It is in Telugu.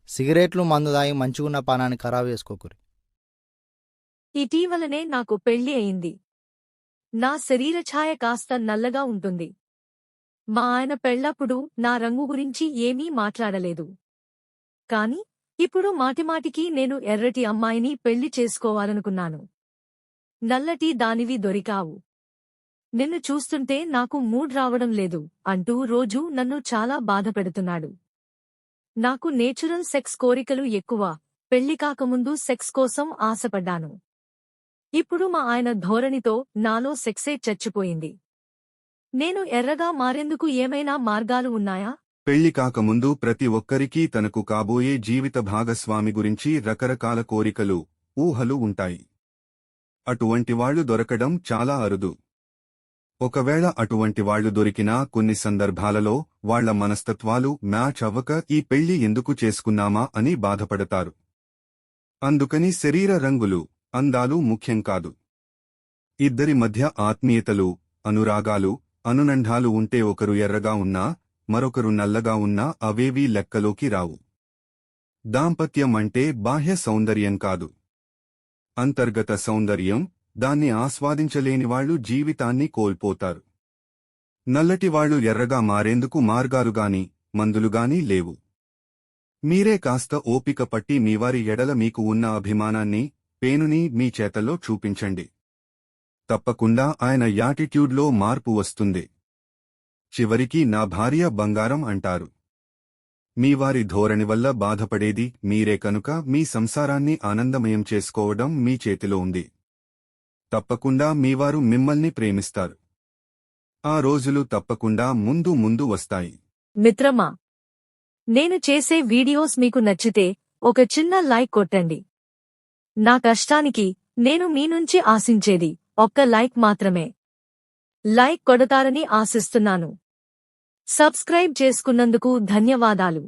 సిగరెట్లు, మందు తాగి మంచిగున్న పానాన్ని ఖరాబు చేసుకోకురి. ఇటీవలనే నాకు పెళ్లి అయింది. నా శరీర ఛాయ కాస్త నల్లగా ఉంటుంది. మా ఆయన పెళ్లప్పుడు నా రంగు గురించి ఏమీ మాట్లాడలేదు. కాని ఇప్పుడు మాటిమాటికి నేను ఎర్రటి అమ్మాయిని పెళ్లి చేసుకోవాలనుకున్నాను. నల్లటి దానివి దొరికావు. నిన్ను చూస్తుంటే నాకు మూడ్ రావడం లేదు అంటూ రోజూ నన్ను చాలా బాధపెడుతున్నాడు. నాకు నేచురల్ సెక్స్ కోరికలు ఎక్కువ. పెళ్లి కాకముందు సెక్స్ కోసం ఆశపడ్డాను. ఇప్పుడు మా ఆయన ధోరణితో నాలో సెక్సే చచ్చిపోయింది. నేను ఎర్రగా మారేందుకు ఏమైనా మార్గాలు ఉన్నాయా? పెళ్లి కాకముందు ప్రతి ఒక్కరికీ తనకు కాబోయే జీవిత భాగస్వామి గురించి రకరకాల కోరికలు, ఊహలు ఉంటాయి. అటువంటి వాళ్లు దొరకడం చాలా అరుదు. ఒకవేళ అటువంటి వాళ్లు దొరికినా కొన్ని సందర్భాలలో వాళ్ల మనస్తత్వాలు మ్యాచ్ అవ్వక ఈ పెళ్లి ఎందుకు చేసుకున్నామా అని బాధపడతారు. అందుకని శరీర రంగులు, అందాలు ముఖ్యం కాదు. ఇద్దరి మధ్య ఆత్మీయతలు, అనురాగాలు, అనునండాలు ఉంటే ఒకరు ఎర్రగా ఉన్నా మరొకరు నల్లగా ఉన్నా అవేవీ లెక్కలోకి రావు. దాంపత్యం అంటే బాహ్య సౌందర్యం కాదు, అంతర్గత సౌందర్యం. దాన్ని ఆస్వాదించలేనివాళ్లు జీవితాన్ని కోల్పోతారు. నల్లటివాళ్లు ఎర్రగా మారేందుకు మార్గాలుగాని, మందులుగాని లేవు. మీరే కాస్త ఓపిక పట్టి మీవారి ఎడల మీకు ఉన్న అభిమానాన్ని, పేనుని మీ చేతల్లో చూపించండి. తప్పకుండా ఆయన యాటిట్యూడ్లో మార్పు వస్తుంది. చివరికి నా భార్య బంగారం అంటారు. మీవారి ధోరణి వల్ల బాధపడేది మీరే కనుక మీ సంసారాన్ని ఆనందమయం చేసుకోవడం మీ చేతిలో ఉంది. తప్పకుండా మీవారు మిమ్మల్ని ప్రేమిస్తారు. ఆ రోజులు తప్పకుండా ముందు ముందు వస్తాయి. మిత్రమా, నేను చేసే వీడియోస్ మీకు నచ్చితే ఒక చిన్న లైక్ కొట్టండి. నా కష్టానికి నేను మీ నుంచి ఆశించేది ఒక్క లైక్ మాత్రమే. లైక్ కొడతారని ఆశిస్తున్నాను. సబ్స్క్రైబ్ చేసుకున్నందుకు ధన్యవాదాలు.